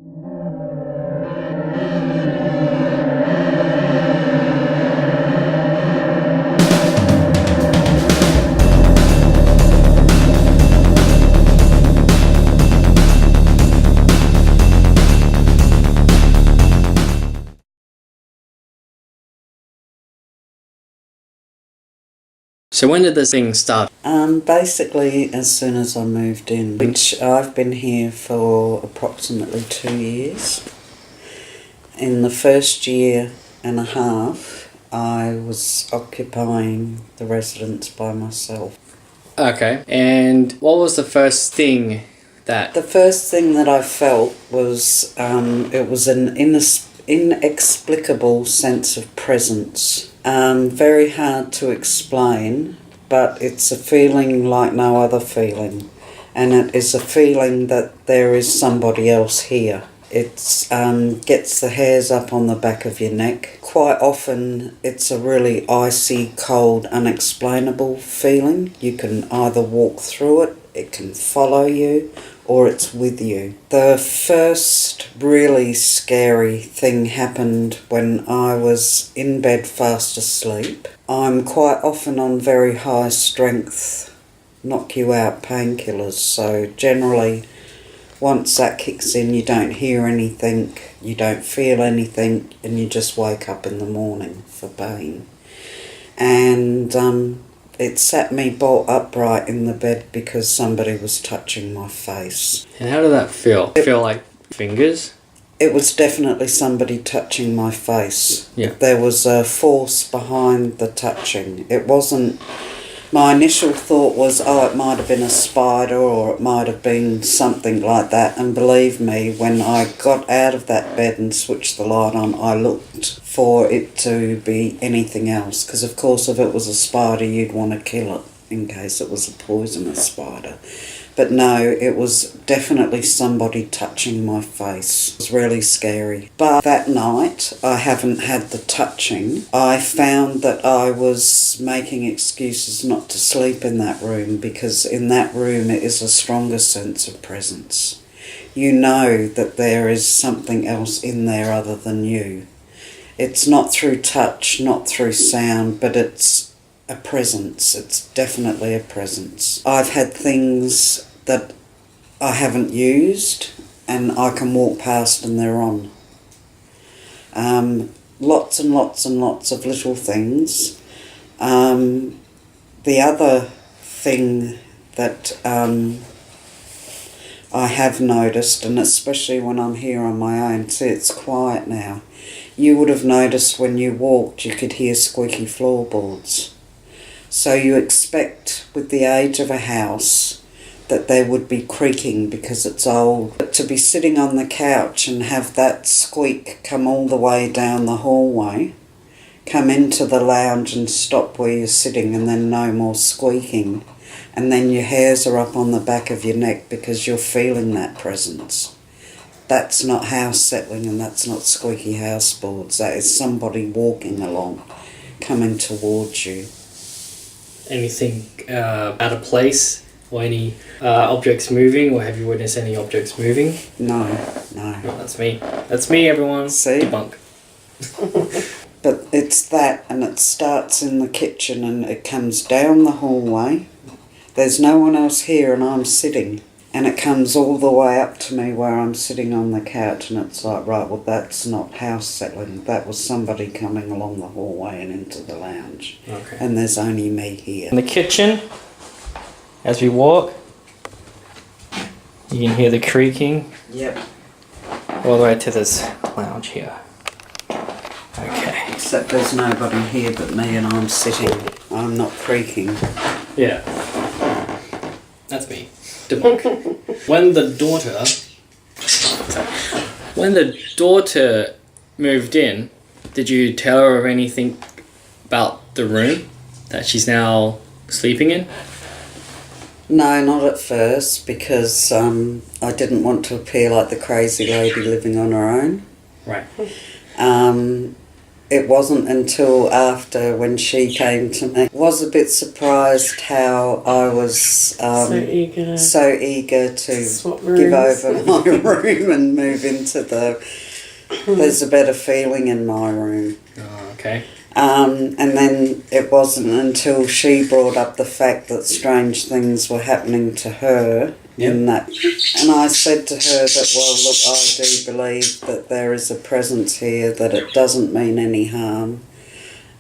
So when did this thing start? Basically as soon as I moved in, which I've been here for approximately 2 years. In the first year and a half, I was occupying the residence by myself. Okay, and what was the first thing that... The first thing that I felt was it was an inexplicable sense of presence. Very hard to explain, but it's a feeling like no other feeling. And it is a feeling that there is somebody else here. It gets the hairs up on the back of your neck. Quite often it's a really icy, cold, unexplainable feeling. You can either walk through it, it can follow you, or it's with you. The first really scary thing happened when I was in bed fast asleep. I'm quite often on very high strength, knock you out painkillers, so generally once that kicks in you don't hear anything, you don't feel anything, and you just wake up in the morning for pain. And it sat me bolt upright in the bed because somebody was touching my face. And how did that feel? Feel like fingers? It was definitely somebody touching my face. Yeah. There was a force behind the touching. It wasn't... My initial thought was, oh, it might have been a spider or it might have been something like that. And believe me, when I got out of that bed and switched the light on, I looked for it to be anything else. Because, of course, if it was a spider, you'd want to kill it in case it was a poisonous spider. But no, it was definitely somebody touching my face. It was really scary. But that night, I haven't had the touching. I found that I was making excuses not to sleep in that room because in that room it is a stronger sense of presence. You know that there is something else in there other than you. It's not through touch, not through sound, but it's a presence. It's definitely a presence. I've had things that I haven't used and I can walk past and they're on. Lots and lots and lots of little things. The other thing that I have noticed, and especially when I'm here on my own, see it's quiet now, you would have noticed when you walked you could hear squeaky floorboards. So you expect with the age of a house that there would be creaking because it's old. But to be sitting on the couch and have that squeak come all the way down the hallway, come into the lounge and stop where you're sitting and then no more squeaking, and then your hairs are up on the back of your neck because you're feeling that presence. That's not house settling and that's not squeaky house boards. That is somebody walking along, coming towards you. Anything out of place? Or any objects moving? Or have you witnessed any objects moving? No. No, that's me. That's me, everyone. See? Debunk. But it's that, and it starts in the kitchen and it comes down the hallway. There's no one else here and I'm sitting. And it comes all the way up to me where I'm sitting on the couch and it's like, right, well, that's not house settling. That was somebody coming along the hallway and into the lounge. Okay. And there's only me here. In the kitchen, as we walk, you can hear the creaking. Yep. All the way to this lounge here. Okay. Except there's nobody here but me and I'm sitting. I'm not creaking. Yeah. That's me. Debunk. When the daughter moved in, did you tell her of anything about the room that she's now sleeping in? No, not at first, because I didn't want to appear like the crazy lady living on her own. Right. it wasn't until after when she came to me. Was a bit surprised how I was so eager to give over my room and move into the... There's a better feeling in my room. Oh, okay. And then it wasn't until she brought up the fact that strange things were happening to her in that. And I said to her that, well, look, I do believe that there is a presence here, that it doesn't mean any harm.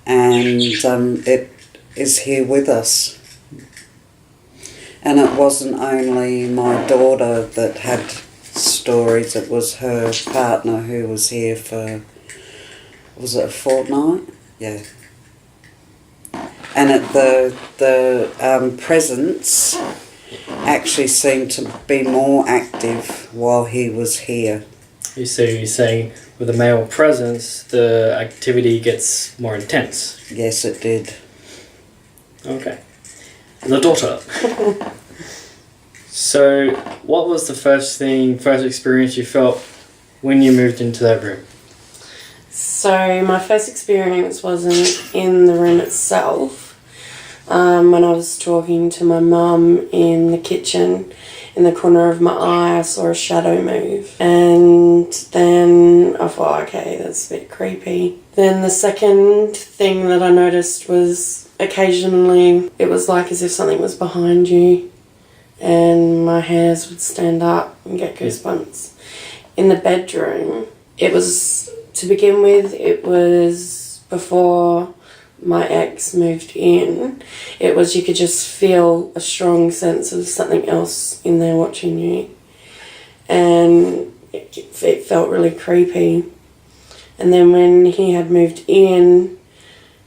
And it is here with us. And it wasn't only my daughter that had stories, it was her partner who was here for, was it a fortnight? Yeah. And the presence actually seemed to be more active while he was here. You're saying with a male presence, the activity gets more intense? Yes, it did. Okay. The daughter. So, what was the first experience you felt when you moved into that room? So, my first experience wasn't in the room itself. When I was talking to my mum in the kitchen, in the corner of my eye, I saw a shadow move. And then I thought, okay, that's a bit creepy. Then the second thing that I noticed was occasionally it was like as if something was behind you, and my hairs would stand up and get goosebumps. In the bedroom, it was, to begin with, it was before my ex moved in. It was, you could just feel a strong sense of something else in there watching you. And it felt really creepy. And then when he had moved in,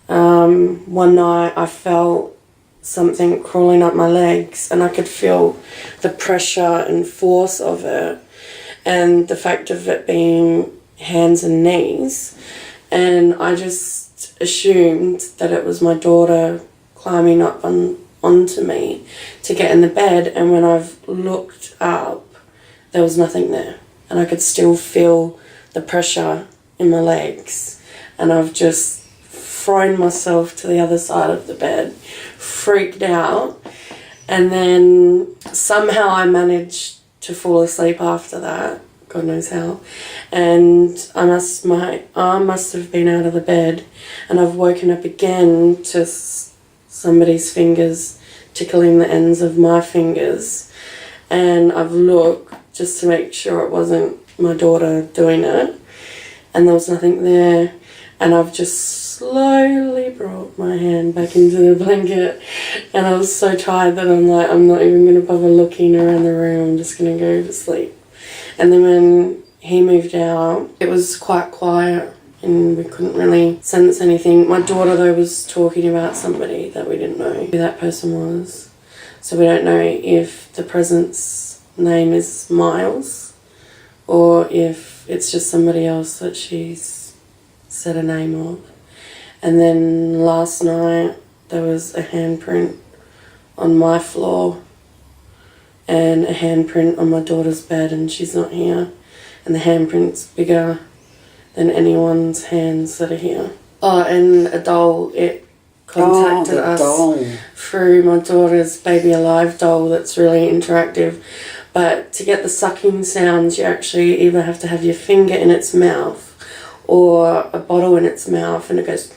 one night I felt something crawling up my legs, and I could feel the pressure and force of it, and the fact of it being hands and knees, and I just assumed that it was my daughter climbing up onto me to get in the bed. And when I've looked up, there was nothing there, and I could still feel the pressure in my legs, and I've just thrown myself to the other side of the bed, freaked out, and then somehow I managed to fall asleep after that, God knows how, and my arm must have been out of the bed, and I've woken up again to somebody's fingers tickling the ends of my fingers, and I've looked just to make sure it wasn't my daughter doing it, and there was nothing there, and I've just slowly brought my hand back into the blanket, and I was so tired that I'm like, I'm not even going to bother looking around the room, I'm just going to go to sleep. And then when he moved out, it was quite quiet and we couldn't really sense anything. My daughter, though, was talking about somebody that we didn't know who that person was. So we don't know if the presence name is Miles or if it's just somebody else that she's said a name of. And then last night there was a handprint on my floor and a handprint on my daughter's bed, and she's not here, and the handprint's bigger than anyone's hands that are here. Oh, and a doll, it contacted us through my daughter's Baby Alive doll that's really interactive. But to get the sucking sounds, you actually either have to have your finger in its mouth or a bottle in its mouth, and it goes,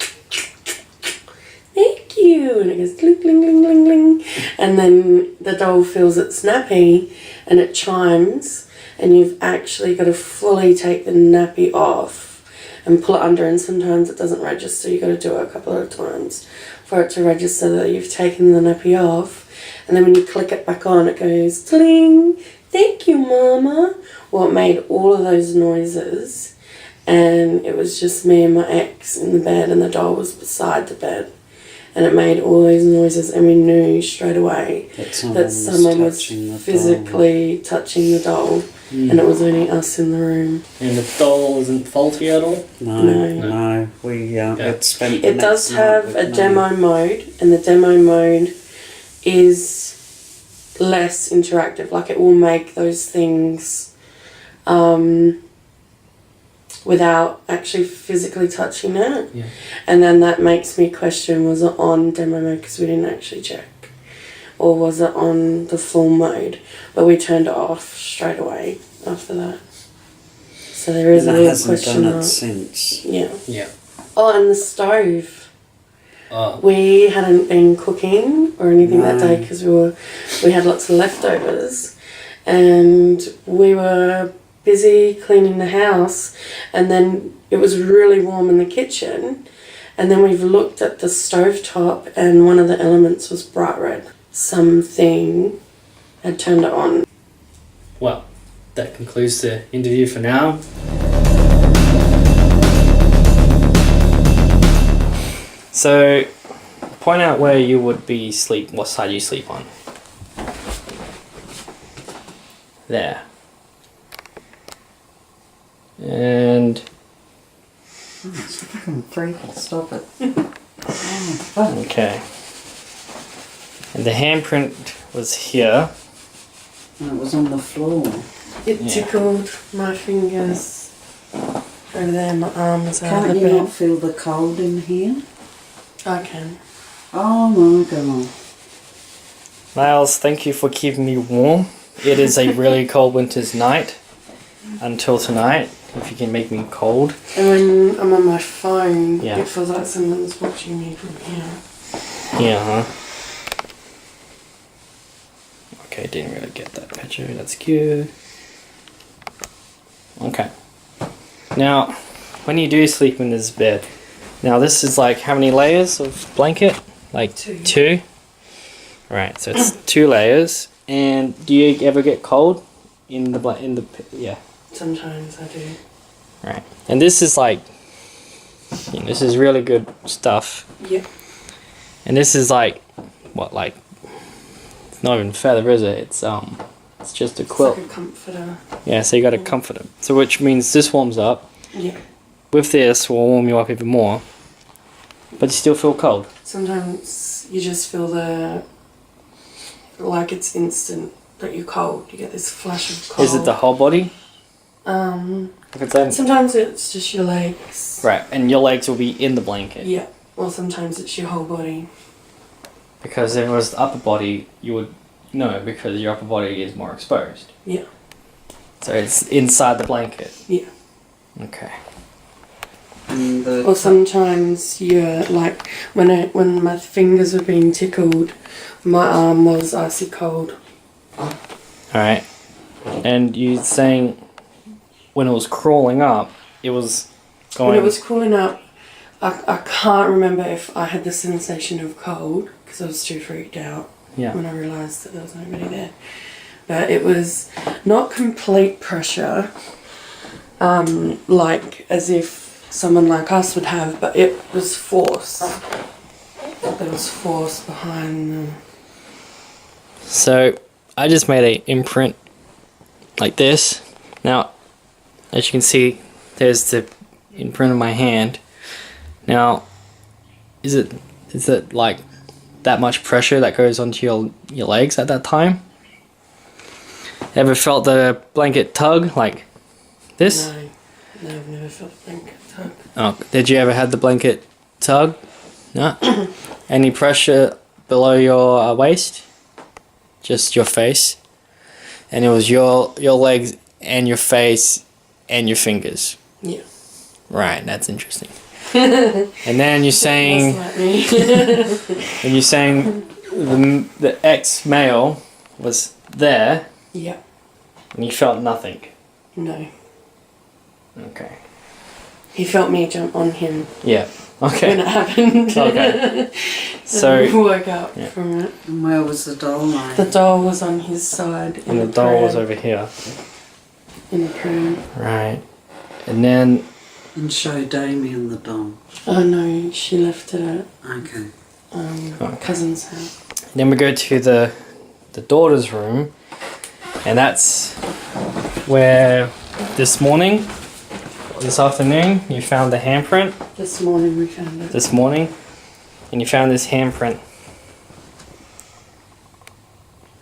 thank you, and it goes clink, clink, clink, clink, clink, and then the doll feels its nappy and it chimes, and you've actually got to fully take the nappy off and pull it under, and sometimes it doesn't register. You've got to do it a couple of times for it to register that you've taken the nappy off, and then when you click it back on, it goes cling, thank you, Mama. Well, it made all of those noises, and it was just me and my ex in the bed, and the doll was beside the bed, and it made all those noises, and we knew straight away that someone was physically touching the doll, and it was only us in the room. And the doll isn't faulty at all? No. We had spent the It does next night have with a Mum. demo mode, and the demo mode is less interactive. Like, it will make those things without actually physically touching it. Yeah. And then that makes me question, was it on demo mode because we didn't actually check? Or was it on the full mode? But we turned it off straight away after that. So there is And a it little hasn't question done it mark. since. Yeah. Yeah. Oh, and the stove. Oh. We hadn't been cooking or anything that No. day because we had lots of leftovers, and we were busy cleaning the house, and then it was really warm in the kitchen, and then we've looked at the stovetop and one of the elements was bright red. Something had turned it on. Well, that concludes the interview for now. So, point out where you would be sleep. What side you sleep on? There. And Oh, it's fucking freaky. Stop it. Oh, fuck. okay. And the handprint was here. And it was on the floor. It Yeah. tickled my fingers over there, my arms out of Can't the you bed. not feel the cold in here? I can. Oh my god. Miles, thank you for keeping me warm. It is a really cold winter's night. Until tonight, if you can make me cold. And when I'm on my phone, Yeah. it feels like someone's watching me from here. Yeah, huh? Okay, didn't really get that picture. That's cute. Okay. Now, when you do sleep in this bed, now this is like how many layers of blanket? Like two? Right, so it's 2 layers. And do you ever get cold in the yeah. Sometimes I do. Right. And this is like, this is really good stuff. Yep. And this is like, what, like, it's not even feather, is it? It's just a quilt. It's like a comforter. Yeah, so you got a comforter. So which means this warms up. Yeah. With this, will warm you up even more. But you still feel cold. Sometimes you just feel like it's instant that you're cold. You get this flash of cold. Is it the whole body? If it's in, Sometimes it's just your legs. right, and your legs will be in the blanket. Yeah. Or sometimes it's your whole body. Because if it was the upper body, you would know because your upper body is more exposed. Yeah. So it's inside the blanket. Yeah. Okay. And the Or sometimes you're like when my fingers were being tickled, my arm was icy cold. Alright. And you saying when it was crawling up, it was going... When it was cooling up, I can't remember if I had the sensation of cold because I was too freaked out Yeah. when I realised that there was nobody there. But it was not complete pressure, like as if someone like us would have, but it was force. There was force behind the... So I just made a imprint like this. Now, as you can see, there's the imprint of my hand. Now, is it like that much pressure that goes onto your legs at that time? Ever felt the blanket tug like this? No, I've never felt a blanket tug. Oh, did you ever have the blanket tug? No. Any pressure below your waist? Just your face, and it was your legs and your face and your fingers. Yeah. Right, that's interesting. And then you're saying, That's like me. and you're saying the ex male was there, Yeah. and you felt nothing. No. Okay. He felt me jump on him Yeah. when Okay. it happened. Okay. So So, we woke up yeah. from it. And where was the doll lying? The doll was on his side. and the doll was over here. in the pram. Right. And then And show Damien the doll. Oh no, she left it at Okay. my cousin's house. we go to the daughter's room, and that's where this afternoon, you found the handprint. This morning we found it. This morning, and you found this handprint.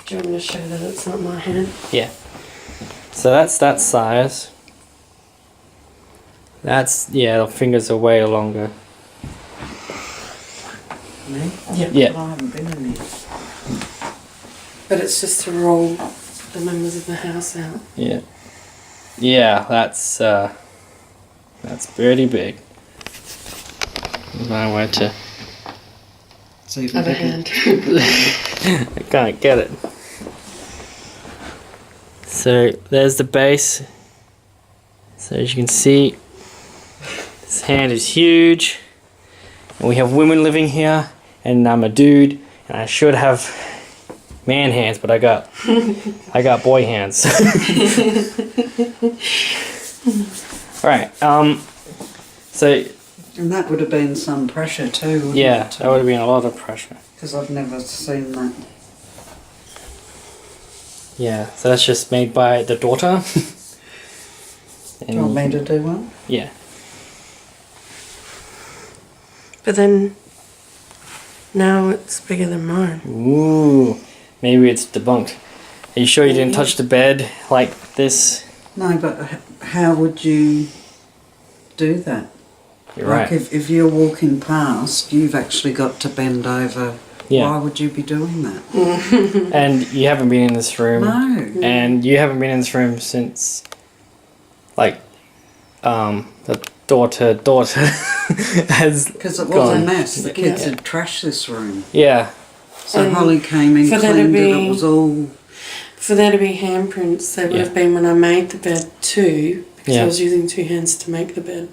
Do you want me to show that it's not my hand? Yeah. So that's that size. That's, yeah, the fingers are way longer. Me? Yeah. Well, I haven't been in it. But it's just to roll the members of the house out. Yeah. Yeah, that's pretty big. If I were to... It's even Other bigger. hand. I can't get it. So there's the base. So as you can see, this hand is huge. And we have women living here, and I'm a dude, and I should have man hands, but I got boy hands. Alright, so And that would have been some pressure too, wouldn't yeah, it? that would have been a lot of pressure. Because I've never seen that. Yeah, so that's just made by the daughter. Do you want me to do one? Yeah. But then, now it's bigger than mine. Ooh, maybe it's debunked. Are you sure you didn't touch the bed like this? No, but how would you do that? You're Like right. if you're walking past, you've actually got to bend over. Yeah. Why would you be doing that? And you haven't been in this room. No. And you haven't been in this room since, like, the daughter has Because it was gone. a mess. The kids Yeah. had trashed this room. Yeah. So And Holly came in, for there to cleaned it. be- It was all. For there to be handprints, they would Yeah. have been when I made the bed too, because Yeah. I was using two hands to make the bed.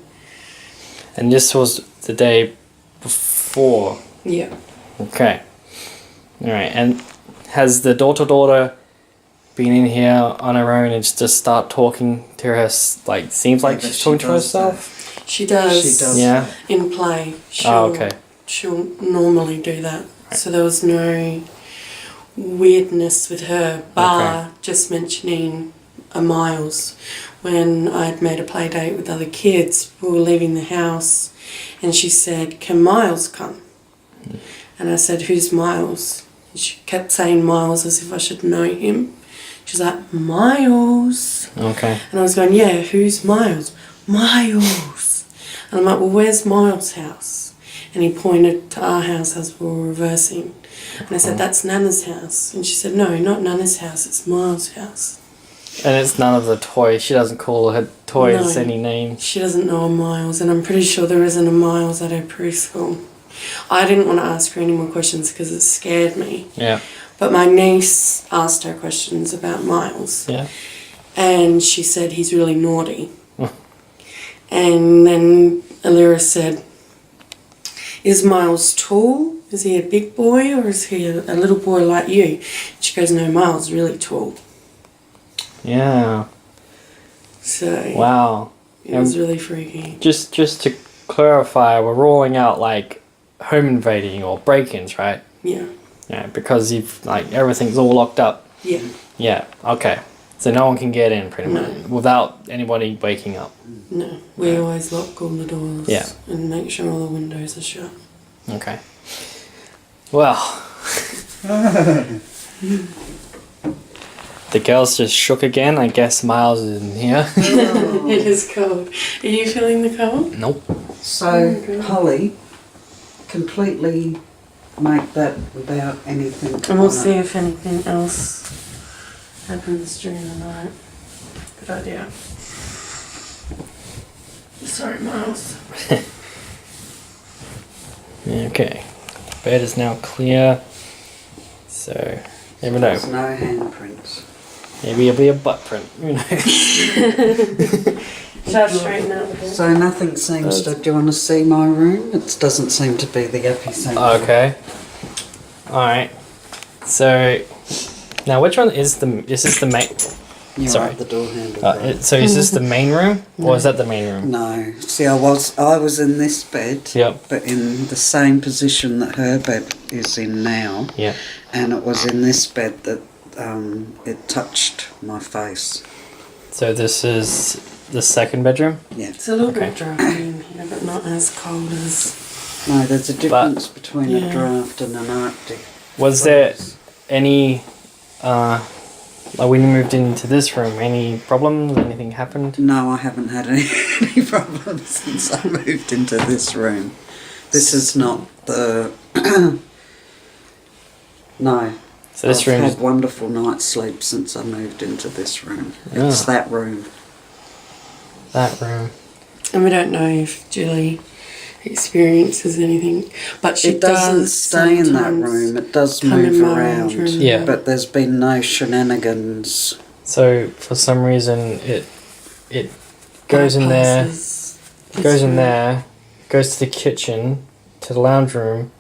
And this was the day before. Yeah. Okay. Alright, and has the daughter been in here on her own and just start talking to her, like, seems like Yeah, but she's she talking to does herself? She does. She does. Yeah. In play. She'll, Oh, okay. She'll normally do that. So there was no weirdness with her, bar just mentioning a Miles. When I'd made a play date with other kids, we were leaving the house and she said, "Can Miles come?" And I said, "Who's Miles?" And she kept saying Miles as if I should know him. She's like, "Miles." Okay. And I was going, "Yeah, who's Miles?" "Miles." And I'm like, "Well, where's Miles' house?" And he pointed to our house as we were reversing. And I said, "That's Nana's house." And she said, "No, not Nana's house, it's Miles' house." And it's none of the toys. She doesn't call her toys No. any names. She doesn't know a Miles, and I'm pretty sure there isn't a Miles at her preschool. I didn't want to ask her any more questions because it scared me. Yeah. But my niece asked her questions about Miles. Yeah. And she said he's really naughty. And then Alira said, "Is Miles tall? Is he a big boy or is he a little boy like you?" She goes, "No, Miles is really tall." Yeah. So Wow. it was really freaky. Just to clarify, we're ruling out like home invading or break-ins, right? Yeah. Yeah, because you've like everything's all locked up. Yeah. Yeah. Okay. So no one can get in pretty No. much without anybody waking up. No. We always lock all the doors. Yeah. And make sure all the windows are shut. Okay. Well. The girls just shook again. I guess Miles is in here. It is cold. Are you feeling the cold? Nope. So Holly, completely make that without anything. And we'll on it. see if anything else happens during the night. Good idea. Sorry, Miles. Okay. Bed is now clear. So, never know. There's no handprints. Maybe it'll be a butt print. Who knows? Shall I straighten out the bed? So nothing seems to. Do you want to see my room? It doesn't seem to be the epicenter. Okay. Alright. So, now which one is the. Is this the main. You're Sorry. right, the door handle. right. So is this the main room? Or is that the main room? No. See, I was in this bed. Yep. But in the same position that her bed is in now. Yeah. And it was in this bed that it touched my face. So this is the second bedroom? Yeah. It's a little Okay. bit drafty in here, but not as cold as. No, there's a difference between a Yeah. draft and an Arctic. Was there any Like when you moved into this room, any problems? Anything happened? No, I haven't had any problems since I moved into this room. This is not the... No. So this I've room had wonderful night's sleep since I moved into this room. It's Ah. that room. That room. And we don't know if Julie experiences anything, but she It doesn't does stay in that sometimes room. It does come in move my around. room. Yeah. But there's been no shenanigans. So for some reason it goes in there, bypasses goes this in room. there, goes to the kitchen, to the lounge room.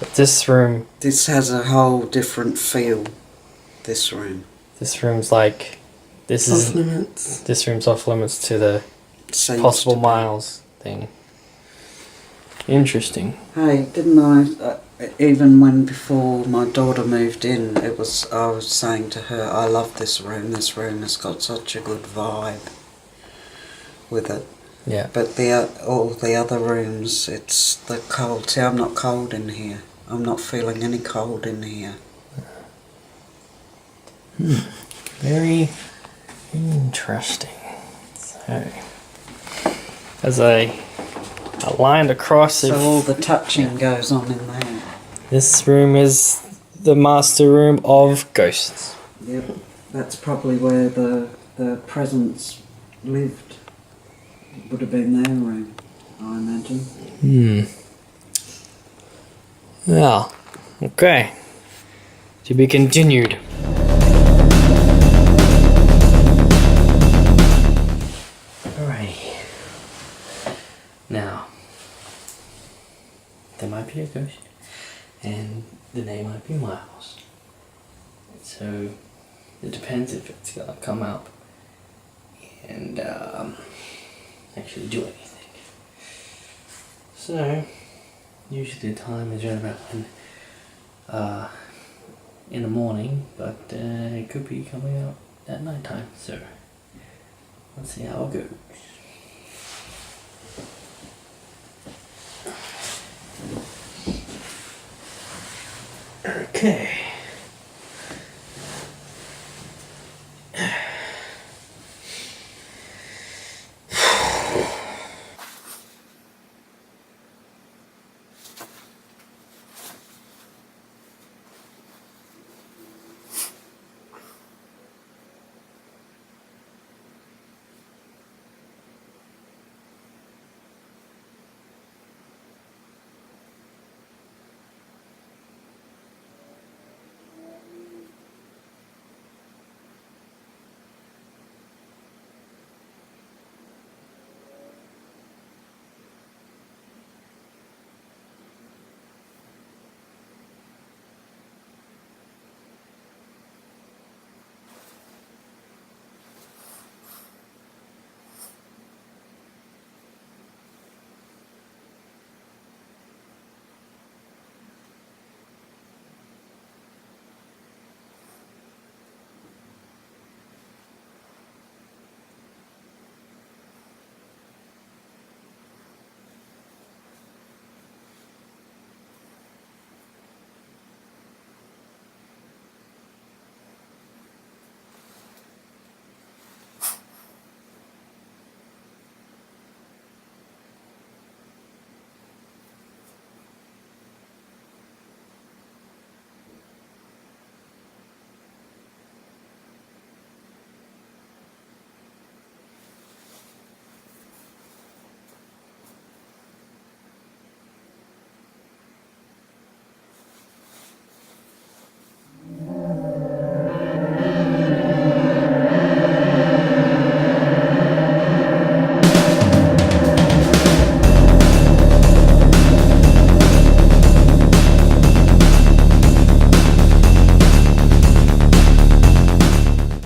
But this room, This has a whole different feel. This room. this room's like, this Off is limits. this room's off limits to the Seems possible to be. miles thing. Interesting. Hey, didn't I? Even when before my daughter moved in, I was saying to her, I love this room. This room has got such a good vibe with it. Yeah. But all the other rooms, it's the cold. See, I'm not cold in here. I'm not feeling any cold in here. Very interesting. So, as I lined across, So all the touching goes on in there. this room is the master room of ghosts. Yep, that's probably where the presence lived. It would have been their room, I imagine. Yeah. Okay. To be continued. Alrighty. Now, there might be a ghost, and the name might be Miles. So, it depends if it's gonna come up and actually do anything. So, usually the time is around about in the morning, but it could be coming out at night time. So, let's see how it goes. Okay.